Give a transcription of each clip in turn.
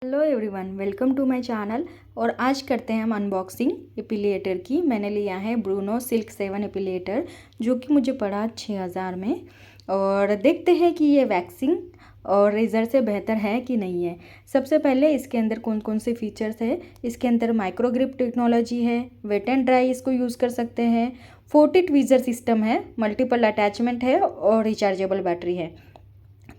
Hello everyone, welcome to my channel. और आज करते हैं हम अनबॉक्सिंग एपिलेटर की। मैंने लिया है ब्रूनो सिल्क 7 एपिलेटर, जो कि मुझे पड़ा 6000 में। और देखते हैं कि ये वैक्सिंग और रेज़र से बेहतर है कि नहीं है। सबसे पहले इसके अंदर कौन कौन से फीचर्स है। इसके अंदर माइक्रो ग्रिप टेक्नोलॉजी है, वेट एंड ड्राई इसको यूज़ कर सकते हैं, 40 ट्वीज़र सिस्टम है, मल्टीपल अटैचमेंट है और रिचार्जेबल बैटरी है।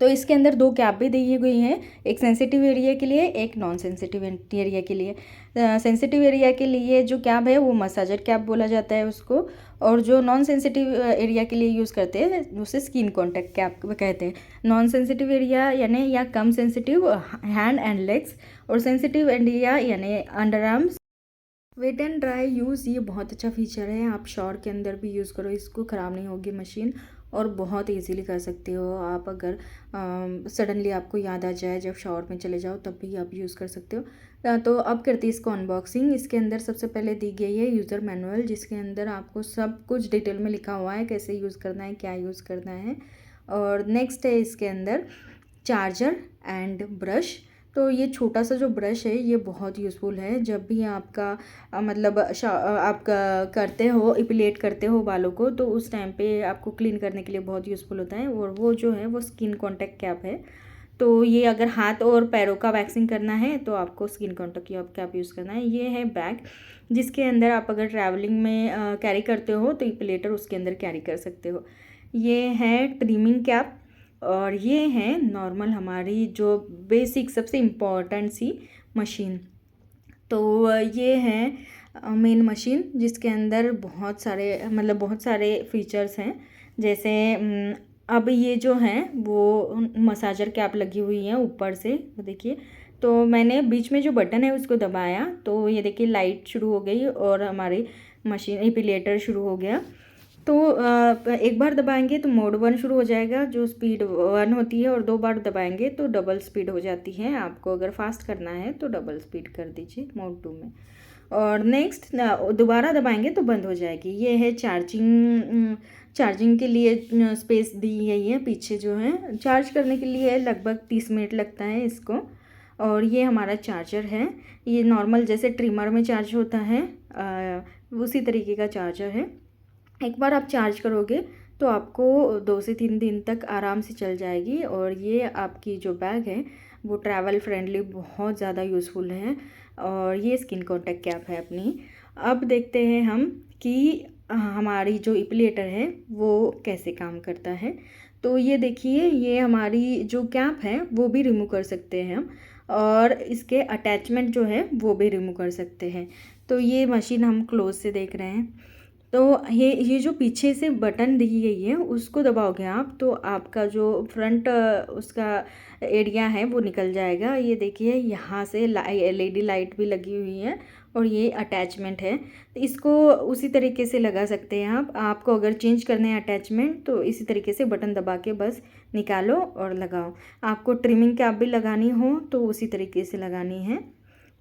तो इसके अंदर दो कैप भी दी हुई हैं, एक सेंसिटिव एरिया के लिए, एक नॉन सेंसिटिव एरिया के लिए। सेंसिटिव एरिया के लिए जो कैप है वो मसाजर कैप बोला जाता है उसको, और जो नॉन सेंसिटिव एरिया के लिए यूज़ करते हैं उसे स्किन कॉन्टैक्ट कैप कहते हैं। नॉन सेंसिटिव एरिया यानी या कम सेंसिटिव हैंड एंड लेग्स, और सेंसिटिव एरिया यानी underarms. Wet and dry use, ये बहुत अच्छा फीचर है। आप शॉवर के अंदर भी यूज़ करो इसको, ख़राब नहीं होगी मशीन, और बहुत इजीली कर सकते हो आप। अगर सडनली आपको याद आ जाए जब शॉवर में चले जाओ तब भी आप यूज़ कर सकते हो। तो अब करते हैं इसको अनबॉक्सिंग। इसके अंदर सबसे पहले दी गई है यूज़र मैनुअल, जिसके अंदर आपको सब कुछ डिटेल में लिखा हुआ है, कैसे यूज़ करना है, क्या यूज़ करना है। और नेक्स्ट है इसके अंदर चार्जर एंड ब्रश। तो ये छोटा सा जो ब्रश है ये बहुत यूज़फुल है। जब भी आपका आप करते हो, एपिलेट करते हो बालों को, तो उस टाइम पे आपको क्लीन करने के लिए बहुत यूज़फुल होता है। और वो जो है वो स्किन कॉन्टैक्ट कैप है। तो ये अगर हाथ और पैरों का वैक्सिंग करना है तो आपको स्किन कॉन्टैक्ट कैप यूज़ करना है। ये है बैग, जिसके अंदर आप अगर ट्रैवलिंग में कैरी करते हो तो एपिलेटर उसके अंदर कैरी कर सकते हो। ये है ट्रिमिंग कैप, और ये है नॉर्मल हमारी जो बेसिक सबसे इम्पॉर्टेंट सी मशीन। तो ये है मेन मशीन, जिसके अंदर बहुत सारे फीचर्स हैं। जैसे अब ये जो है वो मसाजर कैप लगी हुई है ऊपर से, देखिए। तो मैंने बीच में जो बटन है उसको दबाया तो ये देखिए लाइट शुरू हो गई और हमारी मशीन एपिलेटर शुरू हो गया। तो एक बार दबाएंगे तो मोड 1 शुरू हो जाएगा, जो स्पीड 1 होती है, और 2 बार दबाएंगे तो डबल स्पीड हो जाती है। आपको अगर फास्ट करना है तो डबल स्पीड कर दीजिए मोड 2 में। और नेक्स्ट दोबारा दबाएंगे तो बंद हो जाएगी। ये है चार्जिंग के लिए स्पेस दी गई है पीछे। जो है चार्ज करने के लिए लगभग 30 मिनट लगता है इसको। और ये हमारा चार्जर है, ये नॉर्मल जैसे ट्रिमर में चार्ज होता है उसी तरीके का चार्जर है। एक बार आप चार्ज करोगे तो आपको 2 से 3 दिन तक आराम से चल जाएगी। और ये आपकी जो बैग है वो ट्रैवल फ्रेंडली बहुत ज़्यादा यूज़फुल है। और ये स्किन कॉन्टैक्ट कैप है अपनी। अब देखते हैं हम कि हमारी जो एपिलेटर है वो कैसे काम करता है। तो ये देखिए, ये हमारी जो कैप है वो भी रिमूव कर सकते हैं हम, और इसके अटैचमेंट जो है वो भी रिमूव कर सकते हैं। तो ये मशीन हम क्लोज से देख रहे हैं। तो ये जो पीछे से बटन दी गई है उसको दबाओगे आप तो आपका जो फ्रंट उसका एरिया है वो निकल जाएगा। ये देखिए यहाँ से एलईडी लाइट भी लगी हुई है, और ये अटैचमेंट है। तो इसको उसी तरीके से लगा सकते हैं आप। आपको अगर चेंज करने हैं अटैचमेंट तो इसी तरीके से बटन दबा के बस निकालो और लगाओ। आपको ट्रिमिंग कैप भी लगानी हो तो उसी तरीके से लगानी है।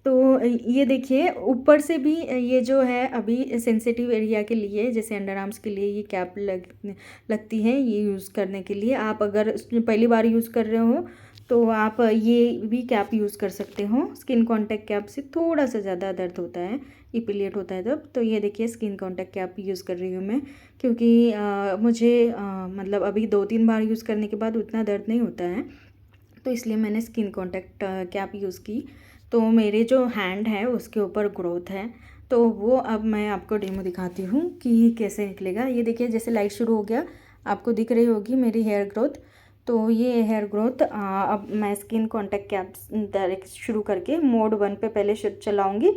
तो ये देखिए ऊपर से भी ये जो है अभी सेंसिटिव एरिया के लिए, जैसे अंडर आर्म्स के लिए ये कैप लगती है ये यूज़ करने के लिए। आप अगर पहली बार यूज़ कर रहे हो तो आप ये भी कैप यूज़ कर सकते हो। स्किन कांटेक्ट कैप से थोड़ा सा ज़्यादा दर्द होता है, एपिलेट होता है तब। तो ये देखिए स्किन कांटेक्ट कैप यूज़ कर रही हूँ मैं, क्योंकि मुझे मतलब अभी 2-3 बार यूज़ करने के बाद उतना दर्द नहीं होता है, तो इसलिए मैंने स्किन कांटेक्ट कैप यूज़ की। तो मेरे जो हैंड है उसके ऊपर ग्रोथ है, तो वो अब मैं आपको डेमो दिखाती हूँ कि कैसे निकलेगा। ये देखिए जैसे लाइट शुरू हो गया, आपको दिख रही होगी मेरी हेयर ग्रोथ। तो ये हेयर ग्रोथ अब मैं स्किन कांटेक्ट कैप डायरेक्ट शुरू करके मोड 1 पे पहले चलाऊँगी,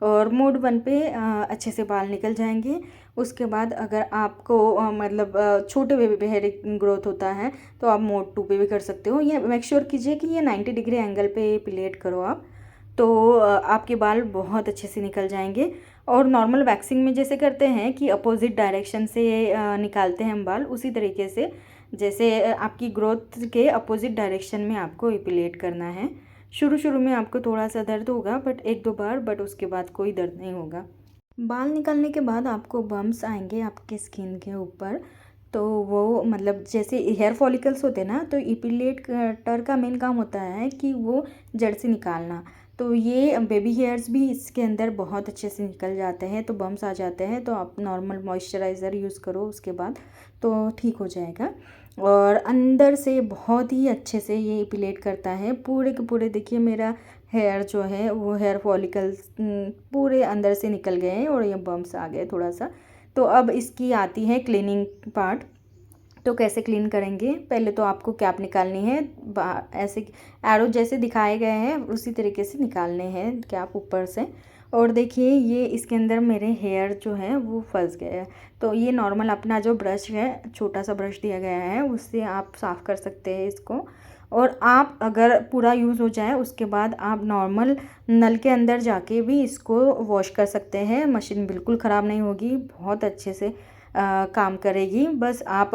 और मोड 1 पे अच्छे से बाल निकल जाएंगे। उसके बाद अगर आपको छोटे बेबी हेयर ग्रोथ होता है तो आप मोड 2 पे भी कर सकते हो। ये मेक श्योर कीजिए कि ये 90 डिग्री एंगल पे प्लेट करो आप, तो आपके बाल बहुत अच्छे से निकल जाएंगे। और नॉर्मल वैक्सिंग में जैसे करते हैं कि अपोजिट डायरेक्शन से निकालते हैं हम बाल, उसी तरीके से जैसे आपकी ग्रोथ के अपोजिट डायरेक्शन में आपको एपिलेट करना है। शुरू शुरू में आपको थोड़ा सा दर्द होगा, बट 1-2 बार, बट उसके बाद कोई दर्द नहीं होगा। बाल निकालने के बाद आपको बम्प्स आएंगे आपके स्किन के ऊपर, तो वो मतलब जैसे हेयर फॉलिकल्स होते हैं ना, तो इपिलेटर का मेन काम होता है कि वो जड़ से निकालना। तो ये बेबी हेयर्स भी इसके अंदर बहुत अच्छे से निकल जाते हैं, तो बम्स आ जाते हैं, तो आप नॉर्मल मॉइस्चराइज़र यूज़ करो उसके बाद तो ठीक हो जाएगा। और अंदर से बहुत ही अच्छे से ये इपिलेट करता है पूरे के पूरे। देखिए मेरा हेयर जो है वो हेयर फॉलिकल्स पूरे अंदर से निकल गए हैं और ये बम्स आ गए थोड़ा सा। तो अब इसकी आती है क्लीनिंग पार्ट। तो कैसे क्लीन करेंगे, पहले तो आपको कैप निकालनी है, ऐसे एरो जैसे दिखाए गए हैं उसी तरीके से निकालने हैं कैप ऊपर से। और देखिए ये इसके अंदर मेरे हेयर जो है वो फंस गए हैं। तो ये नॉर्मल अपना जो ब्रश है, छोटा सा ब्रश दिया गया है, उससे आप साफ़ कर सकते हैं इसको। और आप अगर पूरा यूज़ हो जाए उसके बाद आप नॉर्मल नल के अंदर जाके भी इसको वॉश कर सकते हैं। मशीन बिल्कुल ख़राब नहीं होगी, बहुत अच्छे से काम करेगी। बस आप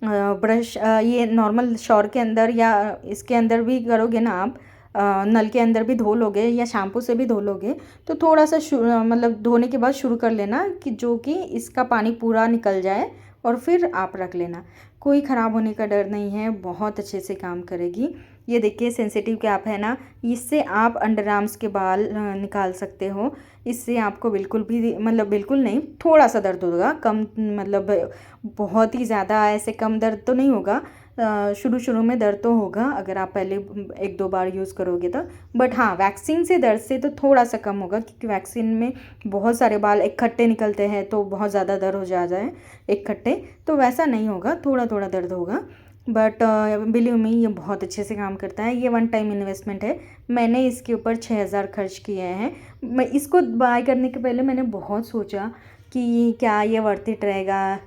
ब्रश ये नॉर्मल शॉवर के अंदर या इसके अंदर भी करोगे ना आप, नल के अंदर भी धो लोगे या शैम्पू से भी धो लोगे, तो थोड़ा सा मतलब धोने के बाद शुरू कर लेना कि जो कि इसका पानी पूरा निकल जाए, और फिर आप रख लेना। कोई ख़राब होने का डर नहीं है, बहुत अच्छे से काम करेगी। ये देखिए सेंसिटिव कैप है ना, इससे आप अंडर आर्म्स के बाल निकाल सकते हो। इससे आपको बिल्कुल भी मतलब बिल्कुल नहीं, थोड़ा सा दर्द होगा, कम मतलब बहुत ही ज़्यादा ऐसे कम दर्द तो नहीं होगा। शुरू शुरू में दर्द तो होगा अगर आप पहले 1-2 बार यूज़ करोगे तो। बट हाँ, वैक्सीन से दर्द से तो थोड़ा सा कम होगा, क्योंकि वैक्सीन में बहुत सारे बाल इकट्ठे निकलते हैं तो बहुत ज़्यादा दर्द हो जाता है इकट्ठे। तो वैसा नहीं होगा, थोड़ा थोड़ा दर्द होगा। बट बिलीव मी ये बहुत अच्छे से काम करता है। ये वन टाइम इन्वेस्टमेंट है, मैंने इसके ऊपर 6,000 खर्च किए हैं। मैं इसको बाय करने के पहले मैंने बहुत सोचा कि क्या ये वर्थ इट रहेगा,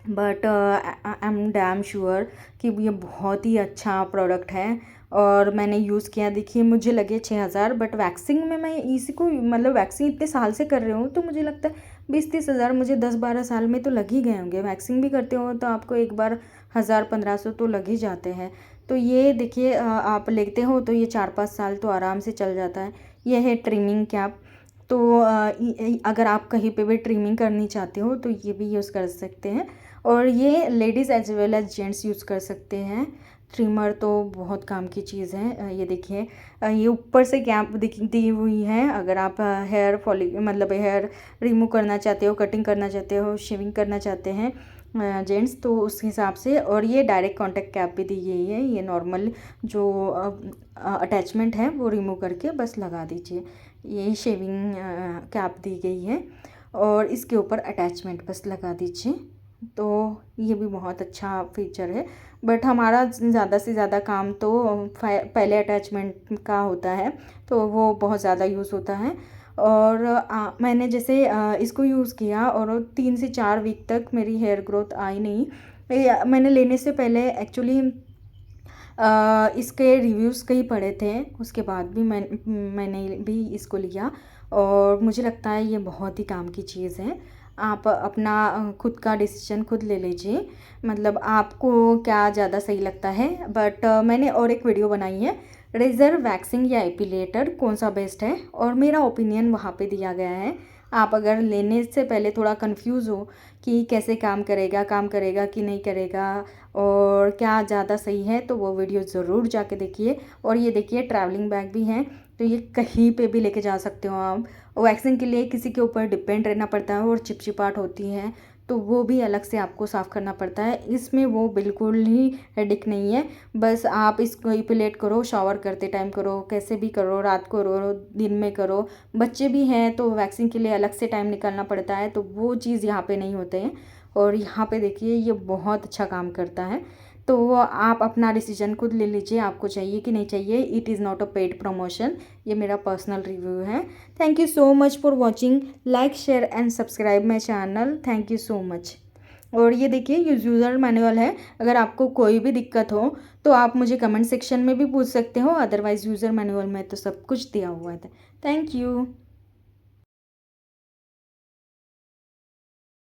but I am damn sure कि ये बहुत ही अच्छा प्रोडक्ट है। और मैंने यूज़ किया, देखिए मुझे लगे 6,000, बट वैक्सिंग में मैं इसी को मतलब वैक्सिंग इतने साल से कर रही हूँ, तो मुझे लगता है 20-30 हज़ार मुझे 10-12 साल में तो लग ही गए होंगे। वैक्सिंग भी करते हो तो आपको एक बार 1,000-1,500 तो लग ही जाते हैं। तो ये देखिए आप लेते हो तो ये 4-5 साल तो आराम से चल जाता है। ये है ट्रिमिंग कैप। तो अगर आप कहीं पे भी ट्रिमिंग करनी चाहते हो तो ये भी यूज़ कर सकते हैं। और ये ladies as well as gents use कर सकते हैं। ट्रिमर तो बहुत काम की चीज़ है। ये देखिए ये ऊपर से कैप दी हुई है। अगर आप हेयर मतलब हेयर रिमूव करना चाहते हो, कटिंग करना चाहते हो, शेविंग करना चाहते हैं जेंट्स, तो उस हिसाब से। और ये डायरेक्ट कॉन्टैक्ट कैप भी दी गई है। ये नॉर्मल जो अटैचमेंट है वो रिमूव करके बस लगा दीजिए। ये शेविंग कैप दी गई है और इसके ऊपर अटैचमेंट बस लगा दीजिए। तो ये भी बहुत अच्छा फीचर है। बट हमारा ज़्यादा से ज़्यादा काम तो पहले अटैचमेंट का होता है, तो वो बहुत ज़्यादा यूज़ होता है। और मैंने जैसे इसको यूज़ किया और 3 से 4 वीक तक मेरी हेयर ग्रोथ आई नहीं। मैंने लेने से पहले एक्चुअली इसके रिव्यूज़ कई पढ़े थे, उसके बाद भी मैंने भी इसको लिया। और मुझे लगता है ये बहुत ही काम की चीज़ है। आप अपना खुद का डिसीजन खुद ले लीजिए, मतलब आपको क्या ज़्यादा सही लगता है। बट मैंने और एक वीडियो बनाई है, रेज़र वैक्सिंग या एपिलेटर कौन सा बेस्ट है, और मेरा ओपिनियन वहाँ पे दिया गया है। आप अगर लेने से पहले थोड़ा कंफ्यूज हो कि कैसे काम करेगा कि नहीं करेगा और क्या ज़्यादा सही है, तो वो वीडियो ज़रूर जाके देखिए। और ये देखिए ट्रैवलिंग बैग भी हैं, तो ये कहीं पे भी लेके जा सकते हो आप। वैक्सिंग के लिए किसी के ऊपर डिपेंड रहना पड़ता है और चिपचिपाहट होती है, तो वो भी अलग से आपको साफ़ करना पड़ता है। इसमें वो बिल्कुल ही हेडेक नहीं है। बस आप इसको इपिलेट करो, शावर करते टाइम करो, कैसे भी करो, रात को करो, दिन में करो। बच्चे भी हैं तो वैक्सिंग के लिए अलग से टाइम निकालना पड़ता है, तो वो चीज़ यहाँ पे नहीं होते हैं। और यहाँ पे देखिए ये बहुत अच्छा काम करता है। तो आप अपना डिसीजन खुद ले लीजिए, आपको चाहिए कि नहीं चाहिए। It is not a paid promotion, ये मेरा पर्सनल रिव्यू है। Thank you so much for watching. Like share and subscribe my channel. Thank you so much. और ये देखिए ये यूज़र मैनुअल है, अगर आपको कोई भी दिक्कत हो तो आप मुझे कमेंट सेक्शन में भी पूछ सकते हो, अदरवाइज़ यूज़र मैनुअल में तो सब कुछ दिया हुआ है। Thank you.